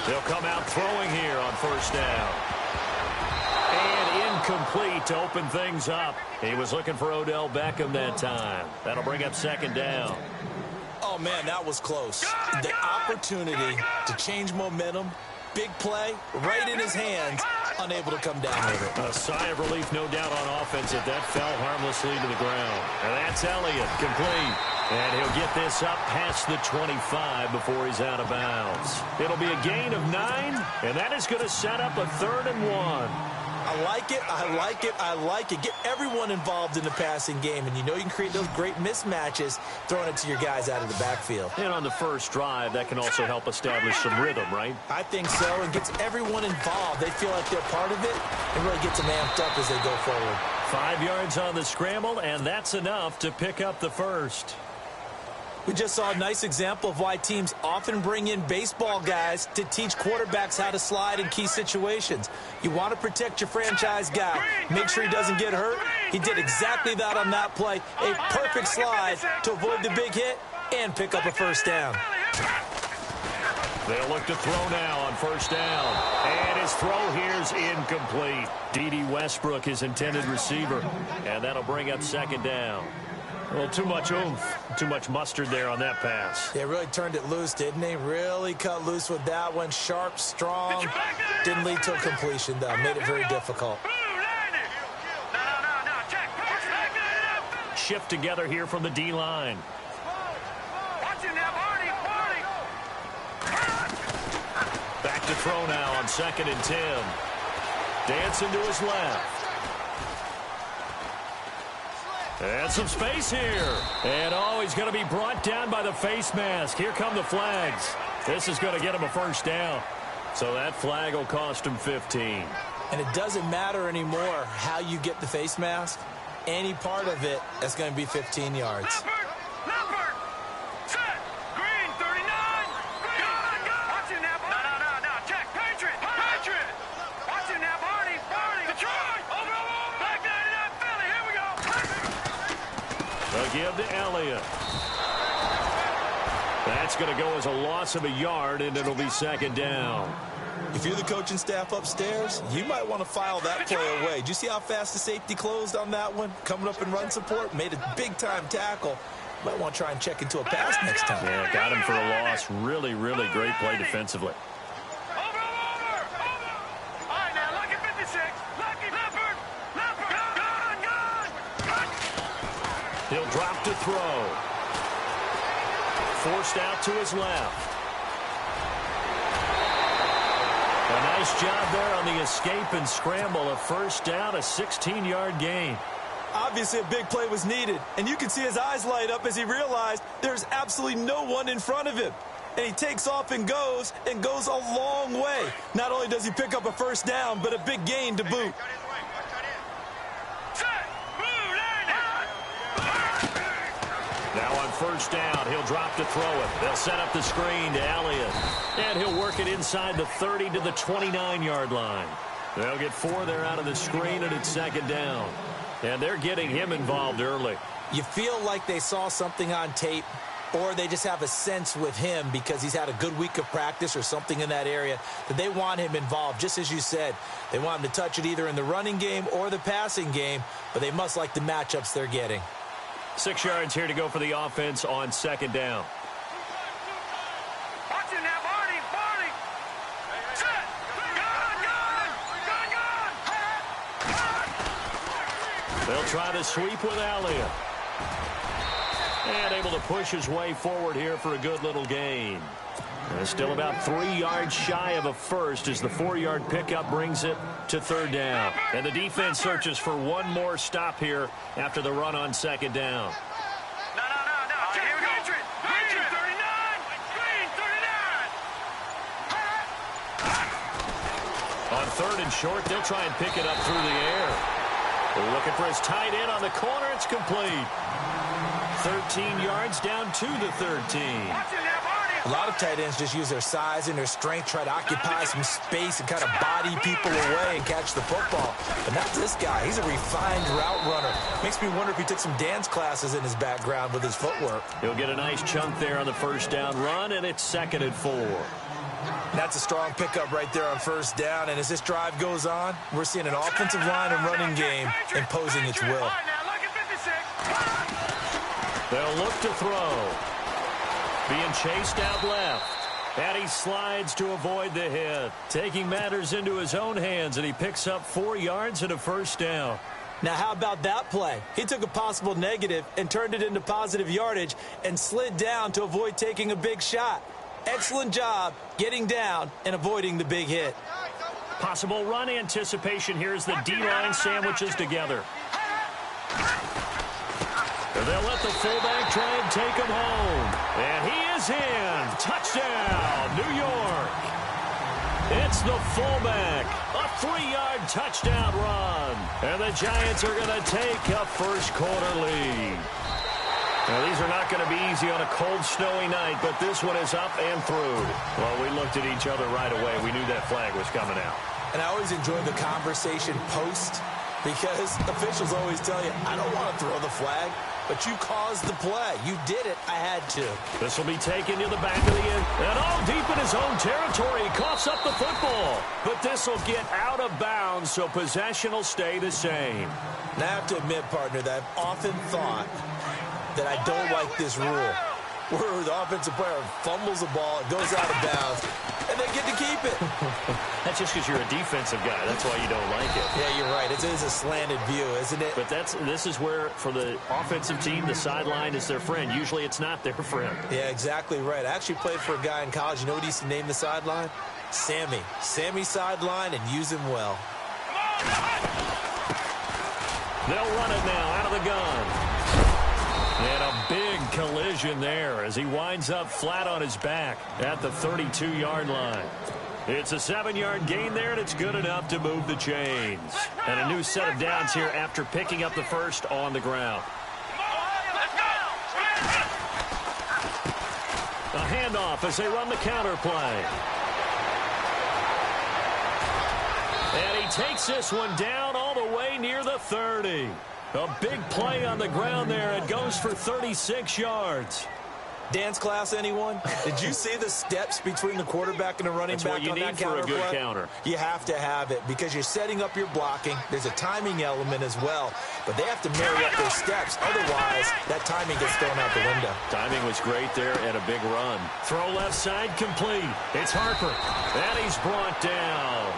They'll come out throwing here on first down. And incomplete to open things up. He was looking for Odell Beckham that time. That'll bring up second down. Oh, man, that was close. The opportunity to change momentum, big play, right in his hands, unable to come down with it. A sigh of relief, no doubt, on offense if that fell harmlessly to the ground. And that's Elliott, complete. And he'll get this up past the 25 before he's out of bounds. It'll be a gain of 9, and that is going to set up a 3rd and 1. I like it, I like it, I like it. Get everyone involved in the passing game, and you know you can create those great mismatches throwing it to your guys out of the backfield. And on the first drive, that can also help establish some rhythm, right? I think so, and gets everyone involved. They feel like they're part of it, and really gets them amped up as they go forward. 5 yards on the scramble, and that's enough to pick up the first. We just saw a nice example of why teams often bring in baseball guys to teach quarterbacks how to slide in key situations. You want to protect your franchise guy. Make sure he doesn't get hurt. He did exactly that on that play. A perfect slide to avoid the big hit and pick up a first down. They'll look to throw now on first down. And his throw here's incomplete. D.D. Westbrook, his intended receiver. And that'll bring up second down. Well, too much oomph, too much mustard there on that pass. They really turned it loose, didn't they? Really cut loose with that one. Sharp, strong. Didn't lead to a completion, though. Made it very difficult. Shift together here from the D-line. Back to throw now on 2nd and 10. Dancing to his left. And some space here. And, oh, he's going to be brought down by the face mask. Here come the flags. This is going to get him a first down. So that flag will cost him 15. And it doesn't matter anymore how you get the face mask. Any part of it, that's going to be 15 yards. Give to Elliott. That's going to go as a loss of a yard, and it'll be second down. If you're the coaching staff upstairs, you might want to file that play away. Did you see how fast the safety closed on that one? Coming up in run support, made a big-time tackle. Might want to try and check into a pass next time. Yeah, got him for a loss. Really, really great play defensively. He'll drop to throw. Forced out to his left. A nice job there on the escape and scramble. A first down, a 16-yard gain. Obviously, a big play was needed, and you can see his eyes light up as he realized there's absolutely no one in front of him. And he takes off and goes a long way. Not only does he pick up a first down, but a big gain to boot. Now on first down, he'll drop to throw it. They'll set up the screen to Elliott. And he'll work it inside the 30 to the 29-yard line. They'll get 4 there out of the screen, and it's second down. And they're getting him involved early. You feel like they saw something on tape, or they just have a sense with him because he's had a good week of practice or something in that area that they want him involved. Just as you said, they want him to touch it either in the running game or the passing game, but they must like the matchups they're getting. 6 yards here to go for the offense on second down. They'll try to sweep with Elliott. And able to push his way forward here for a good little gain. And still about 3 yards shy of a first as the 4-yard pickup brings it to third down. And the defense searches for one more stop here after the run on second down. Here we go. Green 39. Green 39. On third and short, they'll try and pick it up through the air. They're looking for his tight end on the corner. It's complete. 13 yards down to the 13. A lot of tight ends just use their size and their strength, try to occupy some space and kind of body people away and catch the football. But not this guy. He's a refined route runner. Makes me wonder if he took some dance classes in his background with his footwork. He'll get a nice chunk there on the first down run, and it's second and 4. That's a strong pickup right there on first down. And as this drive goes on, we're seeing an offensive line and running game imposing its will. They'll look to throw. Being chased out left. And he slides to avoid the hit. Taking matters into his own hands, and he picks up 4 yards and a first down. Now, how about that play? He took a possible negative and turned it into positive yardage and slid down to avoid taking a big shot. Excellent job getting down and avoiding the big hit. Possible run anticipation here as the D-line sandwiches together. They'll let the fullback try and take him home. And he is in. Touchdown, New York. It's the fullback. A 3-yard touchdown run. And the Giants are going to take a first-quarter lead. Now, these are not going to be easy on a cold, snowy night, but this one is up and through. Well, we looked at each other right away. We knew that flag was coming out. And I always enjoy the conversation post because officials always tell you, I don't want to throw the flag, but you caused the play. You did it. I had to. This will be taken to the back of the end. And all deep in his own territory. He coughs up the football. But this will get out of bounds, so possession will stay the same. And I have to admit, partner, that I've often thought that I don't like this rule, where the offensive player fumbles the ball, it goes out of bounds, and they get to keep it. That's just because you're a defensive guy. That's why you don't like it. Yeah, you're right. It is a slanted view, isn't it? But this is where, for the offensive team, the sideline is their friend. Usually it's not their friend. Yeah, exactly right. I actually played for a guy in college. You know what he used to name the sideline? Sammy. Sammy sideline, and use him well. They'll run it now out of the gun. And a big collision there as he winds up flat on his back at the 32-yard line. It's a 7-yard gain there, and it's good enough to move the chains. And a new set of downs here after picking up the first on the ground. A handoff as they run the counter play. And he takes this one down all the way near the 30. A big play on the ground there. It goes for 36 yards. Dance class, anyone? Did you see the steps between the quarterback and the running back on that counter play? That's what you need for a good counter. You have to have it because you're setting up your blocking. There's a timing element as well, but they have to marry up their steps. Otherwise, that timing gets thrown out the window. Timing was great there and a big run. Throw left side complete. It's Harper, and he's brought down.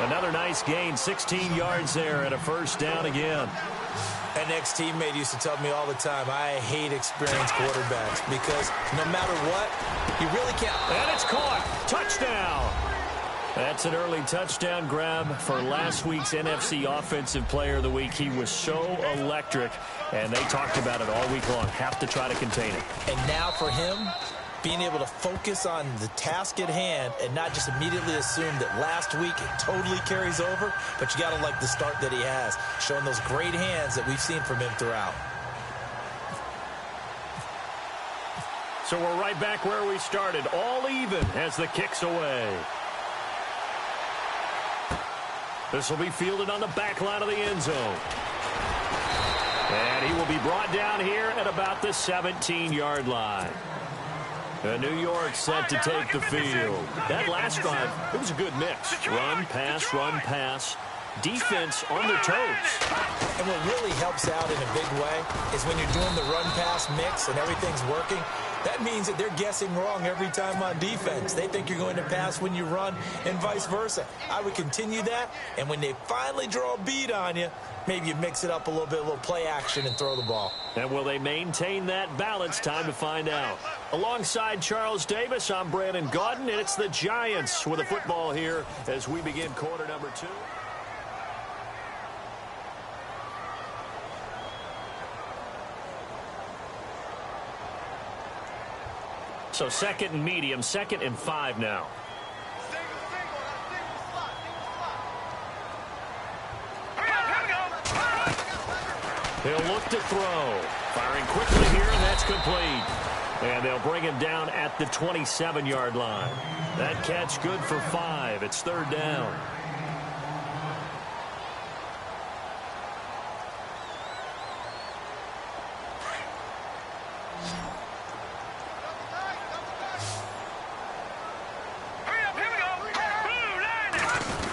Another nice gain, 16 yards there and a first down again. An ex-teammate used to tell me all the time, I hate experienced quarterbacks because no matter what, you really can't. And it's caught. Touchdown. That's an early touchdown grab for last week's NFC Offensive Player of the Week. He was so electric, and they talked about it all week long. Have to try to contain it. And now for him, being able to focus on the task at hand and not just immediately assume that last week it totally carries over, but you got to like the start that he has, showing those great hands that we've seen from him throughout. So we're right back where we started, all even as the kick's away. This will be fielded on the back line of the end zone. And he will be brought down here at about the 17-yard line. New York set to take the field. That last drive, it was a good mix. Run, pass. Defense on their toes. And what really helps out in a big way is when you're doing the run-pass mix and everything's working, that means that they're guessing wrong every time on defense. They think you're going to pass when you run and vice versa. I would continue that, and when they finally draw a bead on you, maybe you mix it up a little play action and throw the ball. And will they maintain that balance? Time to find out. Alongside Charles Davis, I'm Brandon Gaudin, and it's the Giants with the football here as we begin quarter number 2. So second and medium, 2nd and 5 now. He'll look to throw. Firing quickly here, and that's complete. And they'll bring him down at the 27-yard line. That catch good for 5. It's 3rd down.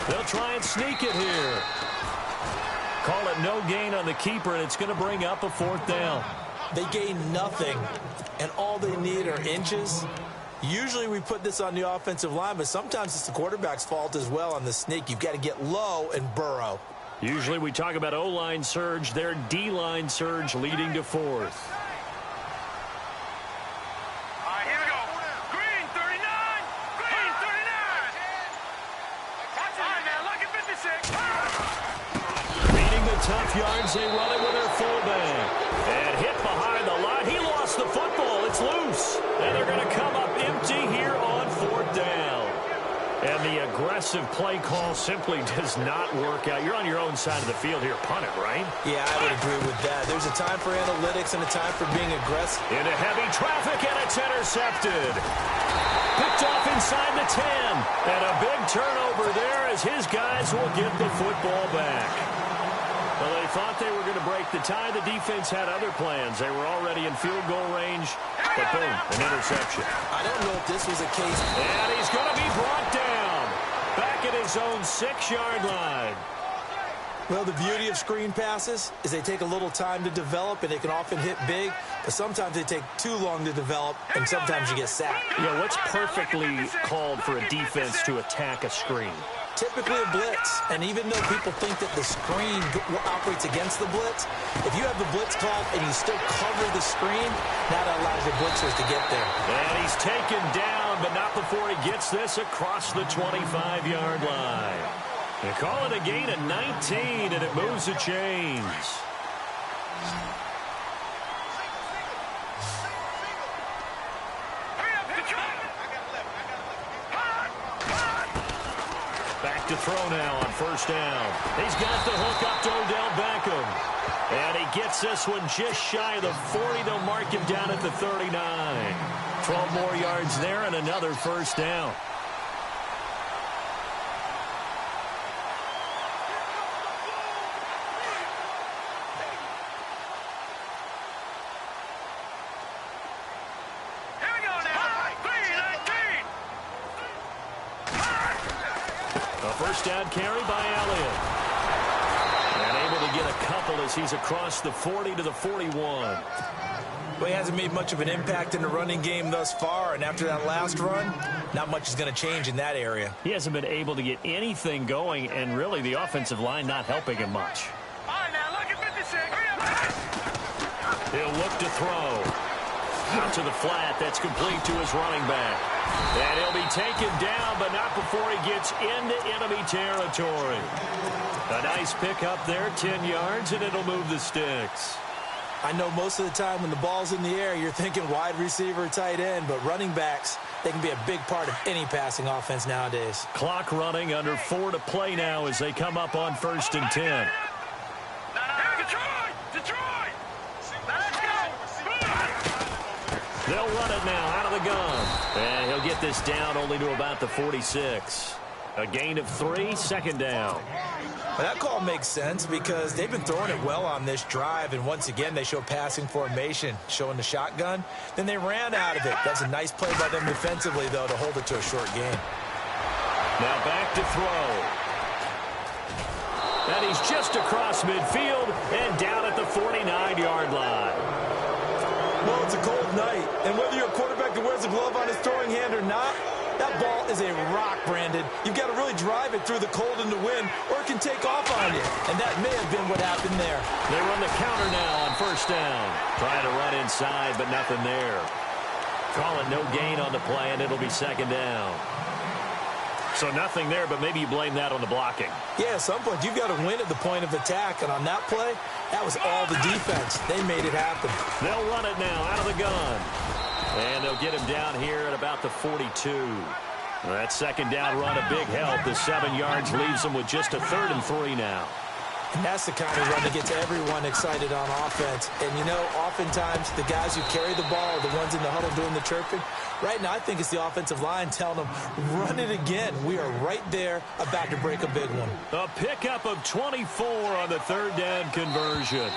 They'll try and sneak it here. Call it no gain on the keeper, and it's going to bring up a 4th down. They gain nothing, and all they need are inches. Usually we put this on the offensive line, but sometimes it's the quarterback's fault as well on the sneak. You've got to get low and burrow. Usually we talk about O-line surge, their D-line surge leading to 4th. Tough yards, they run it with their fullback. And hit behind the line. He lost the football. It's loose. And they're going to come up empty here on 4th down. And the aggressive play call simply does not work out. You're on your own side of the field here. Punt it, right? Yeah, I would agree with that. There's a time for analytics and a time for being aggressive. Into heavy traffic, and it's intercepted. Picked off inside the 10. And a big turnover there as his guys will get the football back. Well, they thought they were going to break the tie. The defense had other plans. They were already in field goal range, but boom, an interception. I don't know if this was a case. And he's going to be brought down back at his own 6-yard line. Well, the beauty of screen passes is they take a little time to develop, and they can often hit big, but sometimes they take too long to develop, and sometimes you get sacked. Yeah, what's perfectly called for a defense to attack a screen? Typically a blitz, and even though people think that the screen operates against the blitz, if you have the blitz called and you still cover the screen, that allows the blitzers to get there. And he's taken down, but not before he gets this across the 25-yard line. They call it a gain of 19, and it moves the chains. Back to throw now on 1st down. He's got the hook up to Odell Beckham. And he gets this one just shy of the 40. They'll mark him down at the 39. 12 more yards there and another 1st down. First down carry by Elliott. And able to get a couple as he's across the 40 to the 41. Well, he hasn't made much of an impact in the running game thus far, and after that last run, not much is going to change in that area. He hasn't been able to get anything going, and really the offensive line not helping him much. All right, now look at 56. He'll look to throw. Out to the flat. That's complete to his running back. And he'll be taken down, but not before he gets into enemy territory. A nice pickup there, 10 yards, and it'll move the sticks. I know most of the time when the ball's in the air, you're thinking wide receiver, tight end, but running backs, they can be a big part of any passing offense nowadays. Clock running, under 4 to play now as they come up on 1st and 10. They'll run it now out of the gun. And he'll get this down only to about the 46. A gain of 3, 2nd down. Well, that call makes sense because they've been throwing it well on this drive, and once again they show passing formation, showing the shotgun. Then they ran out of it. That's a nice play by them defensively, though, to hold it to a short game. Now back to throw. And he's just across midfield and down at the 49-yard line. Well, it's a cold night, and whether you're a quarterback that wears a glove on his throwing hand or not, that ball is a rock, Brandon. You've got to really drive it through the cold and the wind, or it can take off on you, and that may have been what happened there. They run the counter now on 1st down. Trying to run inside, but nothing there. Call it no gain on the play, and it'll be 2nd down. So nothing there, but maybe you blame that on the blocking. Yeah, at some point, you've got to win at the point of attack, and on that play, that was all the defense. They made it happen. They'll run it now out of the gun. And they'll get him down here at about the 42. That 2nd down run, a big help. The 7 yards leaves them with just a 3rd and 3 now. And that's the kind of run that gets everyone excited on offense. And, you know, oftentimes the guys who carry the ball are the ones in the huddle doing the chirping. Right now, I think it's the offensive line telling them, run it again. We are right there about to break a big one. A pickup of 24 on the 3rd down conversion.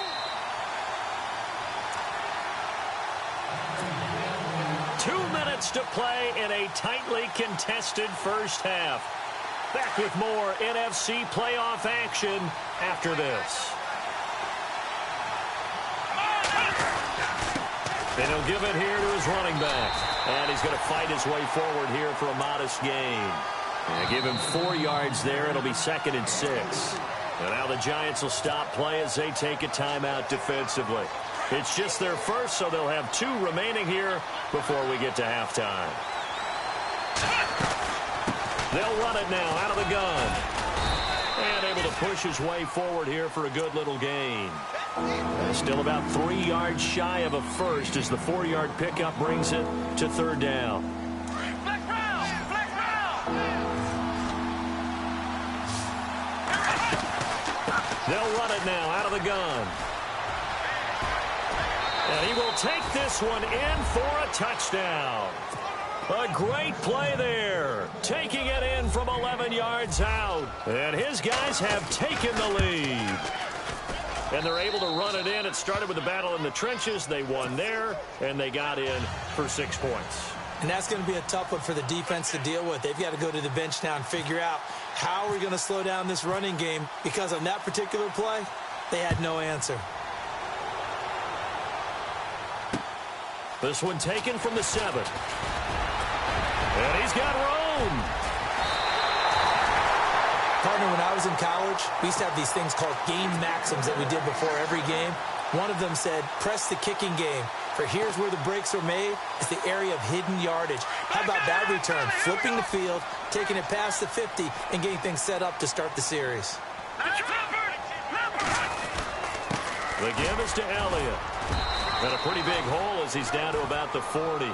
Two minutes to play in a tightly contested first half. Back with more NFC playoff action after this. And he'll give it here to his running back. And he's going to fight his way forward here for a modest gain. And give him 4 yards there. It'll be 2nd and 6. And now the Giants will stop play as they take a timeout defensively. It's just their first, so they'll have 2 remaining here before we get to halftime. They'll run it now out of the gun. And able to push his way forward here for a good little gain. Still about 3 yards shy of a first as the 4-yard pickup brings it to 3rd down. Black round! Black round! They'll run it now out of the gun. And he will take this one in for a touchdown. A great play there. Taking it in from 11 yards out. And his guys have taken the lead. And they're able to run it in. It started with a battle in the trenches. They won there, and they got in for 6 points. And that's going to be a tough one for the defense to deal with. They've got to go to the bench now and figure out how we're going to slow down this running game, because on that particular play, they had no answer. This one taken from the 7. And he's got room. Partner, when I was in college, we used to have these things called game maxims that we did before every game. One of them said, press the kicking game. For here's where the breaks are made. It's the area of hidden yardage. How about that return? Flipping the field, taking it past the 50, and getting things set up to start the series. The give is to Elliott. And a pretty big hole as he's down to about the 40.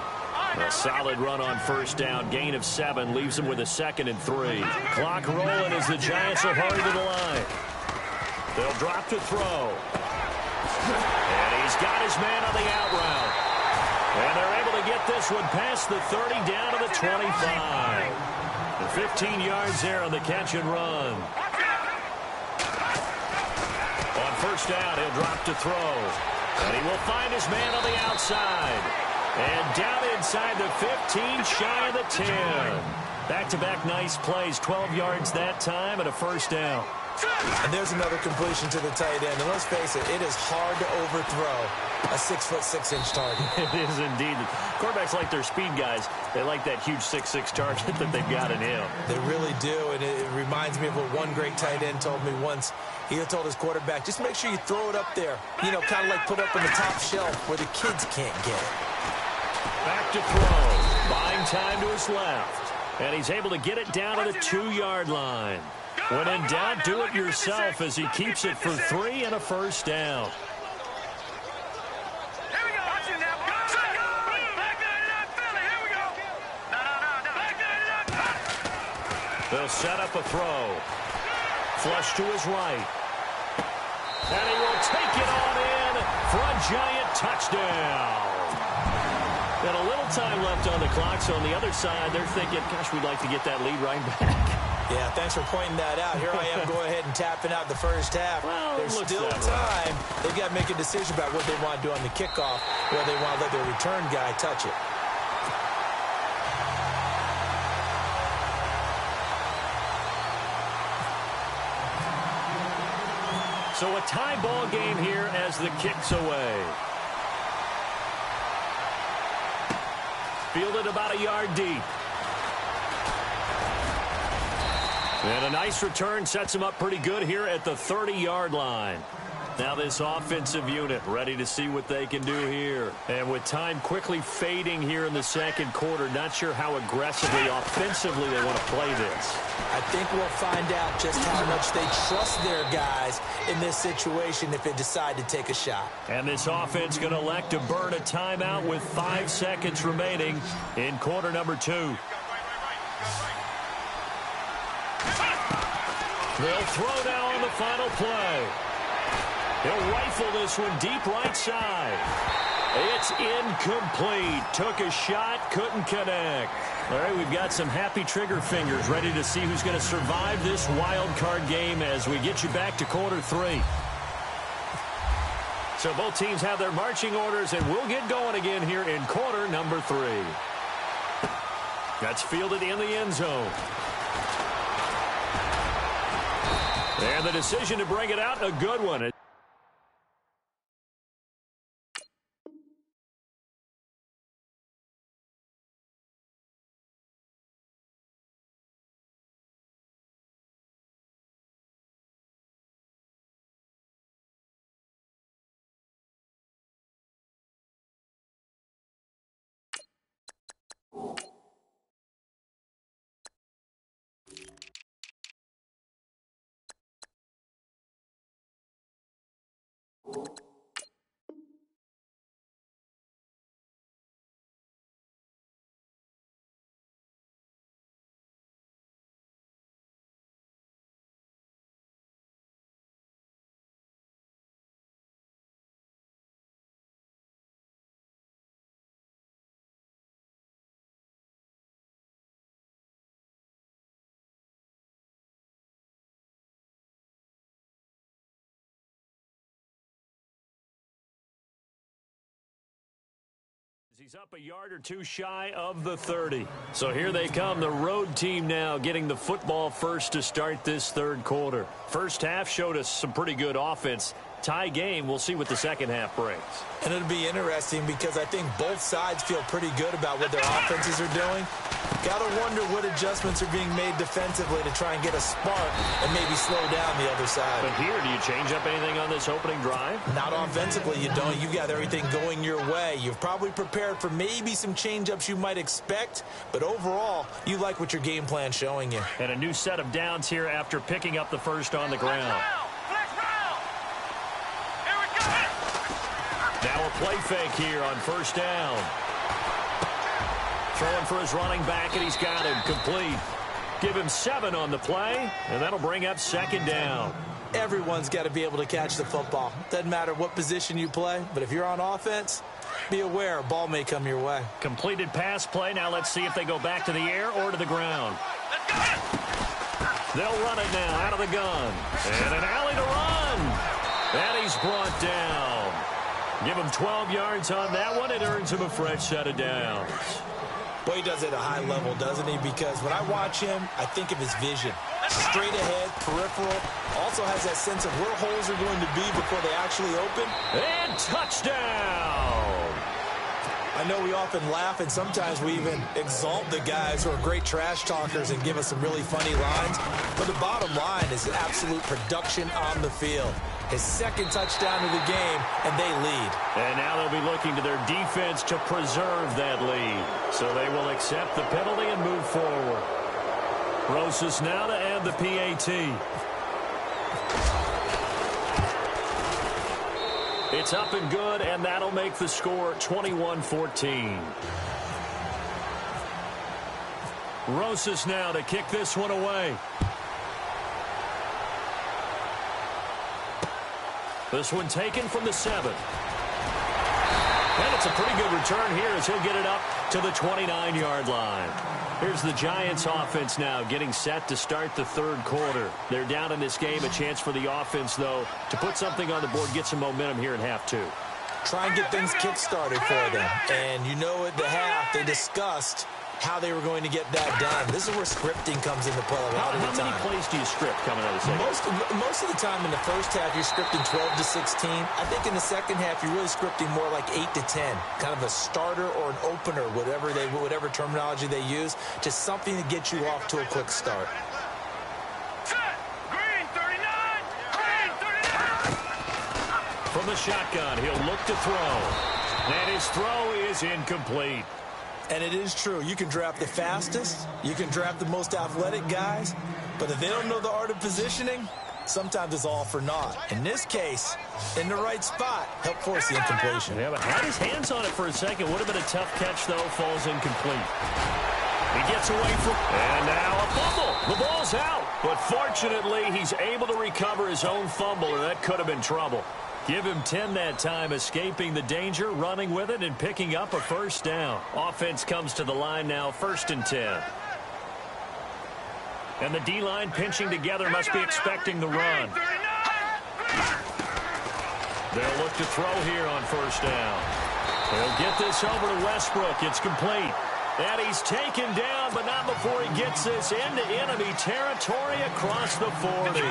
A solid run on 1st down. Gain of 7 leaves him with a 2nd and 3. Clock rolling as the Giants will hurry to the line. They'll drop to throw. And he's got his man on the out route. And they're able to get this one past the 30 down to the 25. And 15 yards there on the catch and run. On 1st down, he'll drop to throw. And he will find his man on the outside. And down inside the 15, shy of the 10. Back-to-back nice plays, 12 yards that time and a 1st down. And there's another completion to the tight end. And let's face it, it is hard to overthrow a 6'6" target. It is indeed. Quarterbacks like their speed guys. They like that huge 6'6" target that they've got in him. They really do, and it reminds me of what one great tight end told me once. He told his quarterback, just make sure you throw it up there. You know, kind of like put up on the top shelf where the kids can't get it. Back to throw. Buying time to his left. And he's able to get it down to the 2-yard line. When in doubt, do it yourself as he keeps it for 3 and a 1st down. Here we go. Watch it now. Back 99 Philly. Here we go. No. Back 99. They'll set up a throw. Flush to his right. And he will take it on in for a Giant touchdown. Got a little time left on the clock, so on the other side, they're thinking, gosh, we'd like to get that lead right back. Yeah, thanks for pointing that out. Here I am going ahead and tapping out the 1st half. Well, there's still time. They've got to make a decision about what they want to do on the kickoff, where they want to let their return guy touch it. So a tie ball game here as the kick's away. Fielded about a yard deep. And a nice return sets him up pretty good here at the 30-yard line. Now this offensive unit ready to see what they can do here. And with time quickly fading here in the 2nd quarter, not sure how aggressively, offensively they want to play this. I think we'll find out just how much they trust their guys in this situation if they decide to take a shot. And this offense going to elect to burn a timeout with 5 seconds remaining in quarter number 2. They'll throw now on the final play. He'll rifle this one deep right side. It's incomplete. Took a shot, couldn't connect. All right, we've got some happy trigger fingers ready to see who's going to survive this wild card game as we get you back to quarter 3. So both teams have their marching orders, and we'll get going again here in quarter number 3. That's fielded in the end zone. And the decision to bring it out, a good one. He's up a yard or two shy of the 30. So here they come, the road team now getting the football first to start this third quarter. First half showed us some pretty good offense. Tie game, we'll see what the second half brings. And it'll be interesting because I think both sides feel pretty good about what their offenses are doing. Got to wonder what adjustments are being made defensively to try and get a spark and maybe slow down the other side. But here, do you change up anything on this opening drive? Not offensively, you don't. You've got everything going your way. You've probably prepared for maybe some change-ups you might expect, but overall, you like what your game plan's showing you. And a new set of downs here after picking up the first on the ground. Now a play fake here on first down. Throwing for his running back, and he's got him complete. Give him 7 on the play, and that'll bring up second down. Everyone's got to be able to catch the football. Doesn't matter what position you play, but if you're on offense, be aware a ball may come your way. Completed pass play. Now let's see if they go back to the air or to the ground. They'll run it now out of the gun. And an alley to run. And he's brought down. Give him 12 yards on that one. It earns him a fresh set of downs. Well, he does it at a high level, doesn't he? Because when I watch him, I think of his vision. Straight ahead, peripheral. Also has that sense of where holes are going to be before they actually open. And touchdown! I know we often laugh, and sometimes we even exalt the guys who are great trash talkers and give us some really funny lines. But the bottom line is absolute production on the field. His second touchdown of the game, and they lead. And now they'll be looking to their defense to preserve that lead. So they will accept the penalty and move forward. Rosas now to add the PAT. It's up and good, and that'll make the score 21-14. Rosas now to kick this one away. This one taken from the 7. And it's a pretty good return here as he'll get it up to the 29-yard line. Here's the Giants offense now getting set to start the third quarter. They're down in this game. A chance for the offense, though, to put something on the board, get some momentum here in half 2. Try and get things kick-started for them. And you know at the half they discussed how they were going to get that done. This is where scripting comes into play a lot of the time. How many plays do you script coming out of the second? Most of the time in the first half, you're scripting 12 to 16. I think in the second half, you're really scripting more like 8 to 10. Kind of a starter or an opener, whatever terminology they use, just something to get you off to a quick start. Green 39! Green 39! From the shotgun, he'll look to throw. And his throw is incomplete. And it is true. You can draft the fastest. You can draft the most athletic guys. But if they don't know the art of positioning, sometimes it's all for naught. In this case, in the right spot, help force the incompletion. Yeah, but had his hands on it for a second. Would have been a tough catch, though. Falls incomplete. He gets away from... And now a fumble. The ball's out. But fortunately, he's able to recover his own fumble, or that could have been trouble. Give him 10 that time, escaping the danger, running with it, and picking up a first down. Offense comes to the line now, 1st and 10. And the D-line pinching together must be expecting the run. They'll look to throw here on first down. They'll get this over to Westbrook. It's complete. And he's taken down, but not before he gets this into enemy territory across the 40.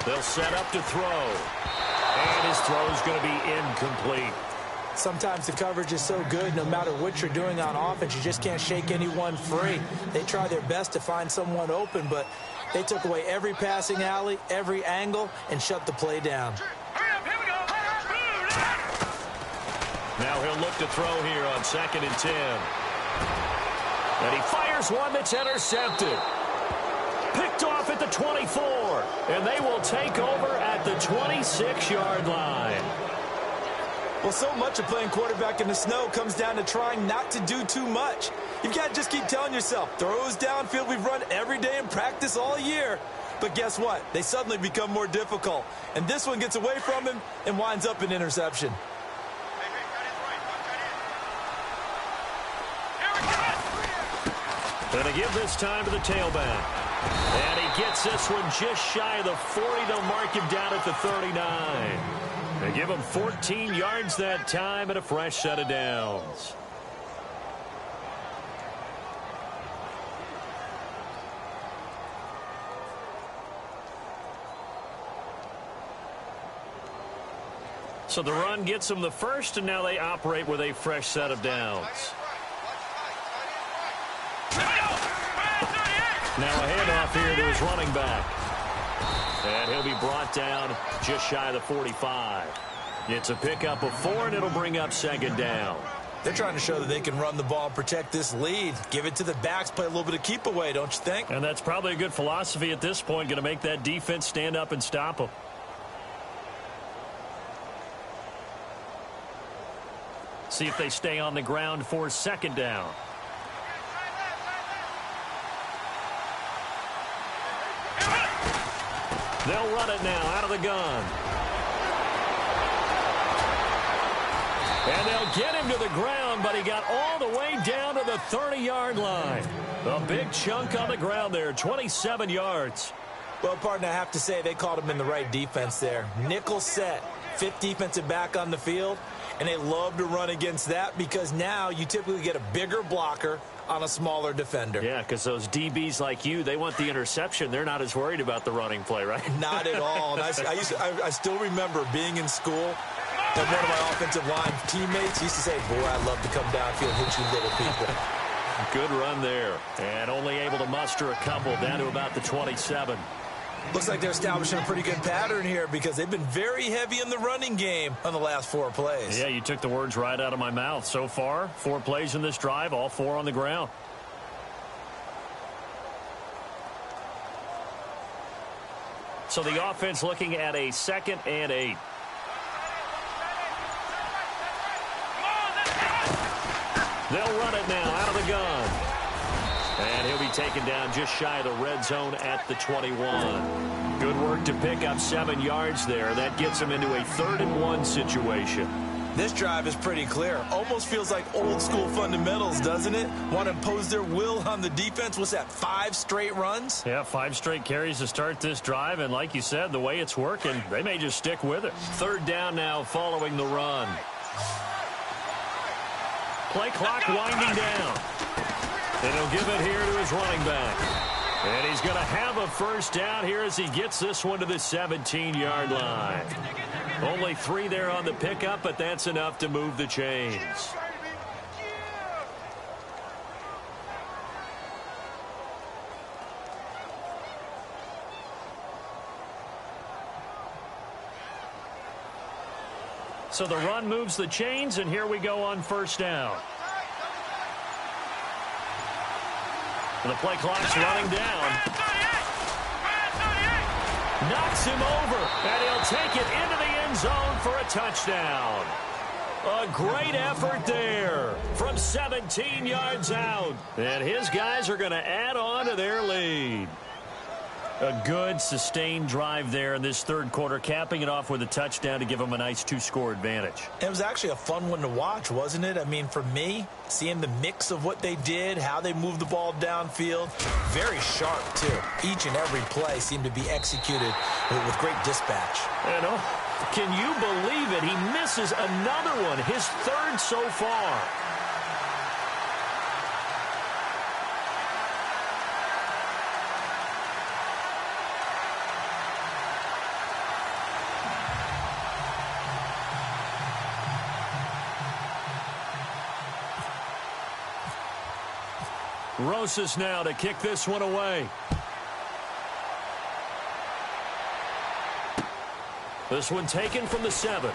They'll set up to throw. And his throw is going to be incomplete. Sometimes the coverage is so good, no matter what you're doing on offense, you just can't shake anyone free. They try their best to find someone open, but they took away every passing alley, every angle, and shut the play down. Now he'll look to throw here on 2nd and 10. And he fires one that's intercepted. Picked off at the 24, and they will take over at the 26-yard line. Well, so much of playing quarterback in the snow comes down to trying not to do too much. You've got to just keep telling yourself, throws downfield we've run every day in practice all year. But guess what? They suddenly become more difficult. And this one gets away from him and winds up an interception. Going to give this time to the tailback. And he gets this one just shy of the 40. They'll mark him down at the 39. They give him 14 yards that time and a fresh set of downs. So the run gets them the first, and now they operate with a fresh set of downs. Now a handoff here to his running back. And he'll be brought down just shy of the 45. It's a pickup of 4, and it'll bring up 2nd down. They're trying to show that they can run the ball and protect this lead. Give it to the backs, play a little bit of keep away, don't you think? And that's probably a good philosophy at this point, going to make that defense stand up and stop them. See if they stay on the ground for 2nd down. They'll run it now out of the gun. And they'll get him to the ground, but he got all the way down to the 30-yard line. A big chunk on the ground there, 27 yards. Well, partner, I have to say they called him in the right defense there. Nickel set, 5th defensive back on the field, and they love to run against that because now you typically get a bigger blocker on a smaller defender. Yeah, because those DBs like you, they want the interception. They're not as worried about the running play, right? Not at all. And I still remember being in school, and one of my offensive line teammates used to say, boy, I'd love to come downfield and hit you little people. Good run there. And only able to muster a couple down to about the 27. Looks like they're establishing a pretty good pattern here because they've been very heavy in the running game on the last 4 plays. Yeah, you took the words right out of my mouth. So far, 4 plays in this drive, all 4 on the ground. So the offense looking at a 2nd and 8. They'll run it now out of the gun. And he'll be taken down just shy of the red zone at the 21. Good work to pick up 7 yards there. That gets him into a 3rd and 1 situation. This drive is pretty clear. Almost feels like old school fundamentals, doesn't it? Want to impose their will on the defense. What's that, 5 straight runs? Yeah, 5 straight carries to start this drive. And like you said, the way it's working, they may just stick with it. 3rd down now following the run. Play clock winding down. And he'll give it here to his running back. And he's going to have a 1st down here as he gets this one to the 17-yard line. Only 3 there on the pickup, but that's enough to move the chains. So the run moves the chains, and here we go on 1st down. The play clock's running down. Knocks him over, and he'll take it into the end zone for a touchdown. A great effort there from 17 yards out. And his guys are going to add on to their lead. A good, sustained drive there in this third quarter, capping it off with a touchdown to give them a nice 2-score advantage. It was actually a fun one to watch, wasn't it? I mean, for me, seeing the mix of what they did, how they moved the ball downfield, very sharp, too. Each and every play seemed to be executed with great dispatch. And can you believe it? He misses another one, his third so far. Rosas now to kick this one away. This one taken from the 7.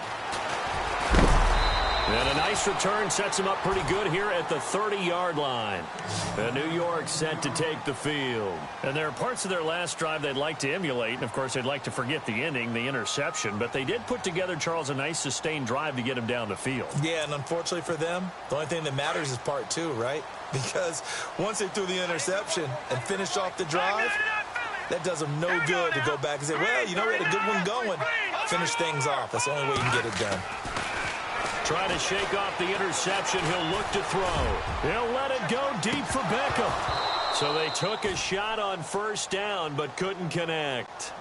And a nice return sets him up pretty good here at the 30-yard line. And New York set to take the field. And there are parts of their last drive they'd like to emulate. And, of course, they'd like to forget the ending, the interception. But they did put together, Charles, a nice sustained drive to get him down the field. Yeah, and unfortunately for them, the only thing that matters is part 2, right? Because once they threw the interception and finished off the drive, that does them no good to go back and say, well, you know, we had a good one going. Finish things off. That's the only way you can get it done. Try to shake off the interception. He'll look to throw. He'll let it go deep for Beckham. So they took a shot on first down but couldn't connect.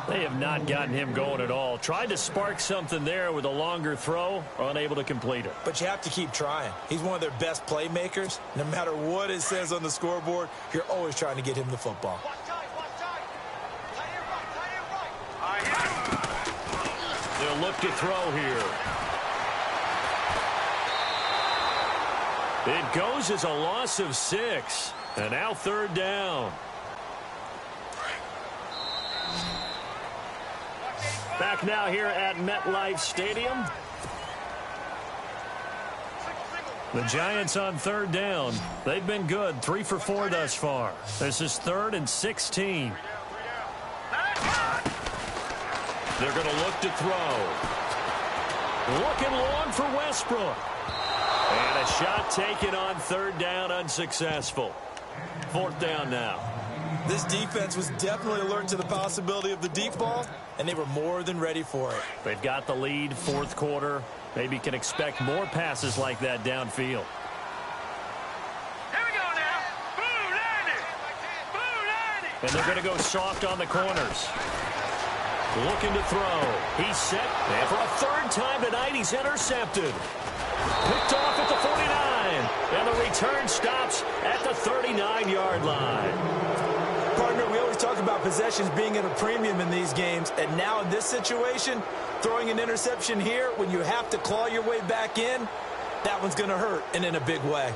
They have not gotten him going at all. Tried to spark something there with a longer throw, unable to complete it. But you have to keep trying. He's one of their best playmakers. No matter what it says on the scoreboard, you're always trying to get him the football. They'll look to throw here. It goes as a loss of 6. And now third down. Back now here at MetLife Stadium. The Giants on third down. They've been good. 3 for 4 thus far. This is 3rd and 16. They're going to look to throw. Looking long for Westbrook. And a shot taken on third down, unsuccessful. 4th down now. This defense was definitely alert to the possibility of the deep ball, and they were more than ready for it. They've got the lead, 4th quarter. Maybe can expect more passes like that downfield. Here we go now. Boo, 90. Boo, 90. And they're going to go soft on the corners. Looking to throw. He's set. And for a 3rd time tonight, he's intercepted. Picked off at the 49. And the return stops at the 39-yard line. Partner, we always talk about possessions being at a premium in these games. And now in this situation, throwing an interception here when you have to claw your way back in, that one's going to hurt, and in a big way.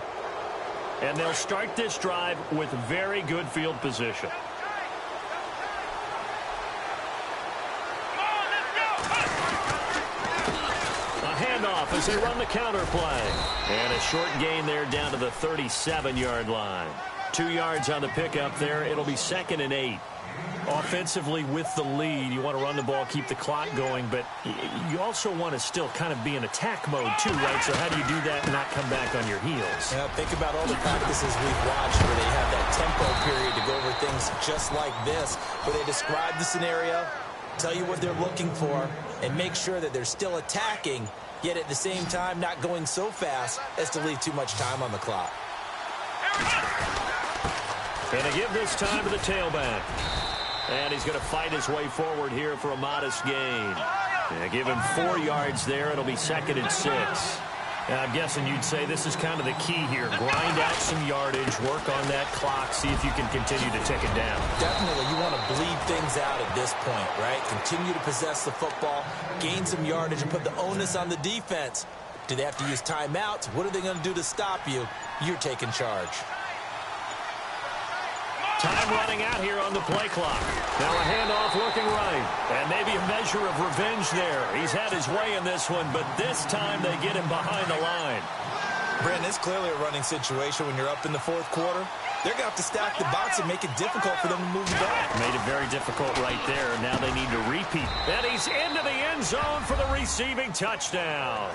And they'll start this drive with very good field position. Handoff as they run the counter play. And a short gain there down to the 37-yard line. 2 yards on the pickup there. It'll be 2nd and 8. Offensively with the lead, you want to run the ball, keep the clock going, but you also want to still kind of be in attack mode too, right? So how do you do that and not come back on your heels? Yeah, think about all the practices we've watched where they have that tempo period to go over things just like this, where they describe the scenario, tell you what they're looking for, and make sure that they're still attacking, yet at the same time not going so fast as to leave too much time on the clock. Going to give this time to the tailback. And he's going to fight his way forward here for a modest gain. Yeah, give him 4 yards there. It'll be 2nd and 6. And I'm guessing you'd say this is kind of the key here. Grind out some yardage, work on that clock, see if you can continue to tick it down. Definitely, you want to bleed things out at this point, right? Continue to possess the football, gain some yardage, and put the onus on the defense. Do they have to use timeouts? What are they going to do to stop you? You're taking charge. Time running out here on the play clock. Now a handoff looking right. And maybe a measure of revenge there. He's had his way in this one, but this time they get him behind the line. Brandon, it's clearly a running situation when you're up in the 4th quarter. They're going to have to stack the box and make it difficult for them to move the ball. Made it very difficult right there. Now they need to repeat. And he's into the end zone for the receiving touchdown.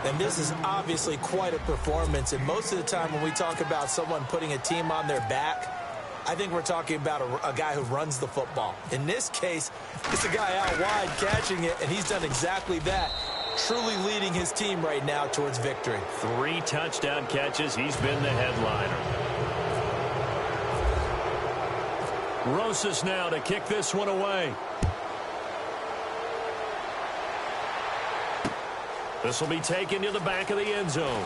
And this is obviously quite a performance. And most of the time when we talk about someone putting a team on their back, I think we're talking about a guy who runs the football. In this case, it's a guy out wide catching it, and he's done exactly that, truly leading his team right now towards victory. 3 touchdown catches. He's been the headliner. Rosas now to kick this one away. This will be taken to the back of the end zone.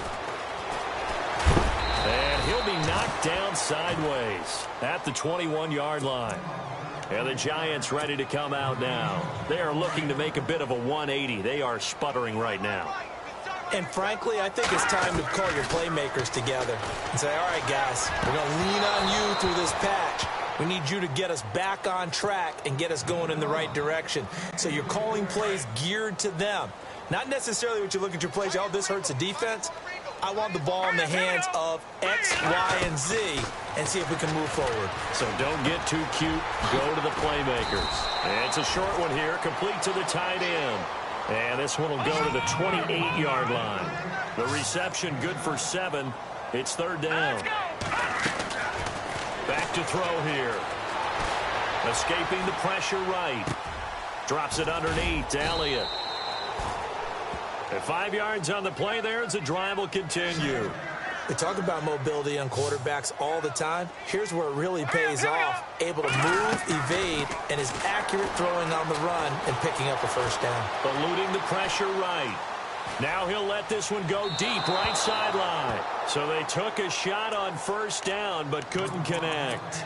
And he'll be knocked down sideways at the 21-yard line. And the Giants ready to come out now. They are looking to make a bit of a 180. They are sputtering right now. And frankly, I think it's time to call your playmakers together and say, all right, guys, we're going to lean on you through this patch. We need you to get us back on track and get us going in the right direction. So you're calling plays geared to them. Not necessarily what you look at your plays, oh, this hurts the defense. I want the ball in the hands of X, Y, and Z and see if we can move forward. So don't get too cute. Go to the playmakers. And it's a short one here, complete to the tight end. And this one will go to the 28-yard line. The reception good for 7. It's 3rd down. Back to throw here. Escaping the pressure right. Drops it underneath to Elliott. And 5 yards on the play there as the drive will continue. We talk about mobility on quarterbacks all the time. Here's where it really pays off. Able to move, evade, and is accurate throwing on the run and picking up a first down. Eluding the pressure right. Now he'll let this one go deep right sideline. So they took a shot on first down but couldn't connect.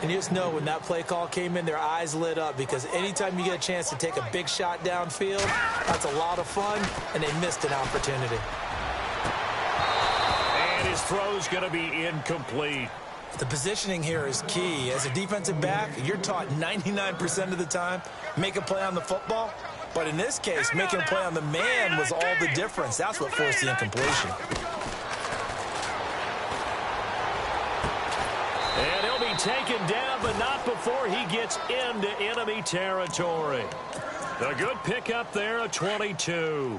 And you just know when that play call came in, their eyes lit up because anytime you get a chance to take a big shot downfield, that's a lot of fun, and they missed an opportunity. And his throw's going to be incomplete. The positioning here is key. As a defensive back, you're taught 99% of the time, make a play on the football. But in this case, making a play on the man was all the difference. That's what forced the incompletion. And he'll be taken down, but not before he gets into enemy territory. A good pickup there, a 22.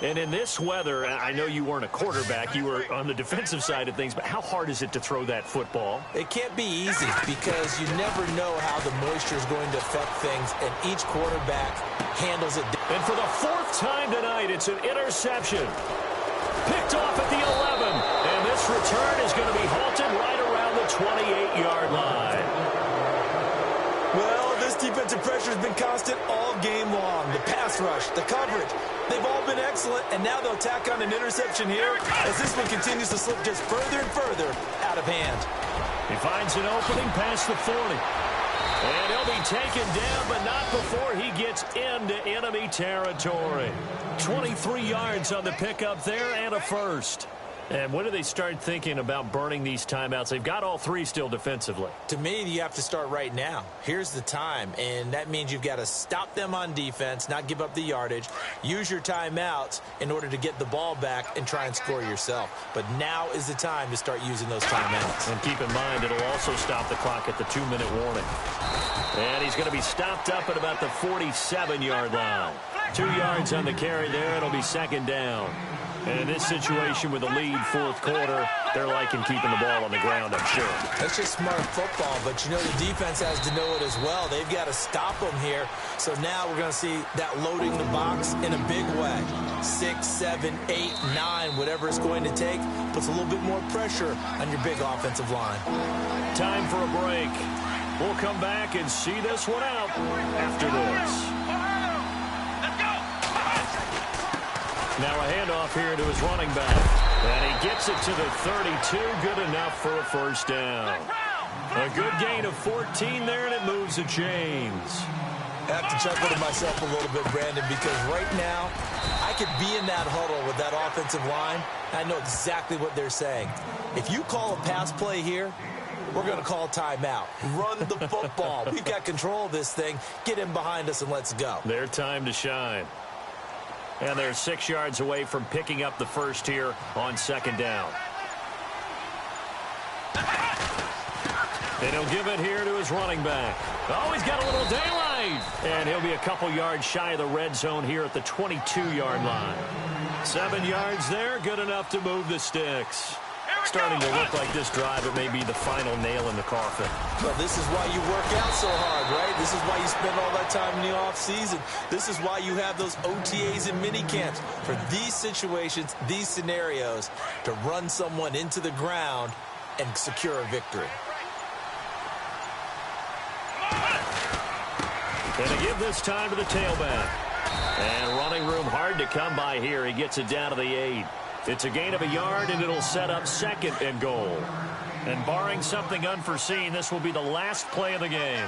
And in this weather, I know you weren't a quarterback. You were on the defensive side of things, but how hard is it to throw that football? It can't be easy because you never know how the moisture is going to affect things, and each quarterback handles it. And for the 4th time tonight, it's an interception. Picked off at the 11. And this return is going to be halted right around the 28-yard line. Well, this defensive pressure has been constant all game long. The pass rush, the coverage, they've all been excellent, and now they'll tack on an interception here as this one continues to slip just further and further out of hand. He finds an opening past the 40. And he'll be taken down, but not before he gets into enemy territory. 23 yards on the pickup there and a first. And when do they start thinking about burning these timeouts? They've got all 3 still defensively. To me, you have to start right now. Here's the time, and that means you've got to stop them on defense, not give up the yardage, use your timeouts in order to get the ball back and try and score yourself. But now is the time to start using those timeouts. And keep in mind, it'll also stop the clock at the 2-minute warning. And he's going to be stopped up at about the 47-yard line. 2 yards on the carry there. It'll be 2nd down. And in this situation with a lead 4th quarter, they're liking keeping the ball on the ground, I'm sure. That's just smart football, but you know the defense has to know it as well. They've got to stop them here. So now we're going to see that loading the box in a big way. 6, 7, 8, 9, whatever it's going to take, puts a little bit more pressure on your big offensive line. Time for a break. We'll come back and see this one out after this. Now a handoff here to his running back. And he gets it to the 32. Good enough for a first down. A good gain of 14 there, and it moves the chains. I have to chuckle to myself a little bit, Brandon, because right now I could be in that huddle with that offensive line. I know exactly what they're saying. If you call a pass play here, we're going to call timeout. Run the football. We've got control of this thing. Get in behind us and let's go. Their time to shine. And they're 6 yards away from picking up the first here on 2nd down. And he'll give it here to his running back. Oh, he's got a little daylight. And he'll be a couple yards shy of the red zone here at the 22-yard line. 7 yards there, good enough to move the sticks. Starting to look like this drive, it may be the final nail in the coffin. Well, this is why you work out so hard, right? This is why you spend all that time in the offseason. This is why you have those OTAs and mini camps for these situations, these scenarios, to run someone into the ground and secure a victory. And to give this time to the tailback. And running room hard to come by here. He gets it down to the 8. It's a gain of a yard, and it'll set up 2nd and goal. And barring something unforeseen, this will be the last play of the game.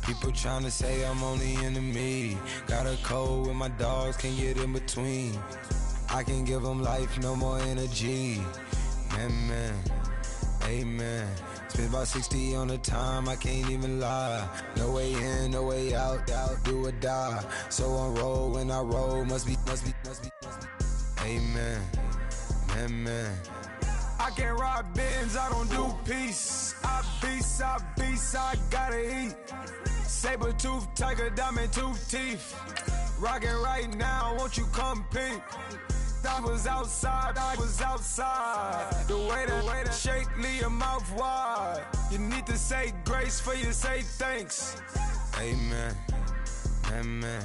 People trying to say I'm only enemy. Got a code with my dogs, can't get in between. I can give them life, no more energy. Man, amen. Spent about 60 on the time, I can't even lie. No way in, no way out, do or die. So on roll, when I roll, must be. Amen, man. I can't ride Benz, I don't do peace. I beast, I gotta eat. Saber tooth, tiger, diamond tooth teeth. Rockin' right now, won't you come peep? I was outside. The way that shake, leave your mouth wide. You need to say grace for you say thanks. Amen, amen.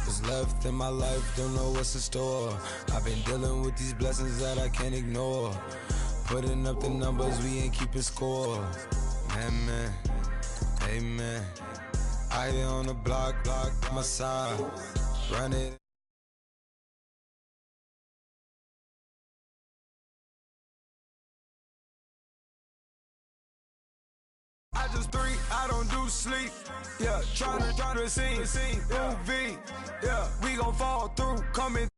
What's left in my life, don't know what's in store. I've been dealing with these blessings that I can't ignore. Putting up the numbers, we ain't keeping score. Amen, amen. I here on the block, my side, run it. I just three, I don't do sleep. Yeah, tryna see, UV. Yeah, we gon' fall through, coming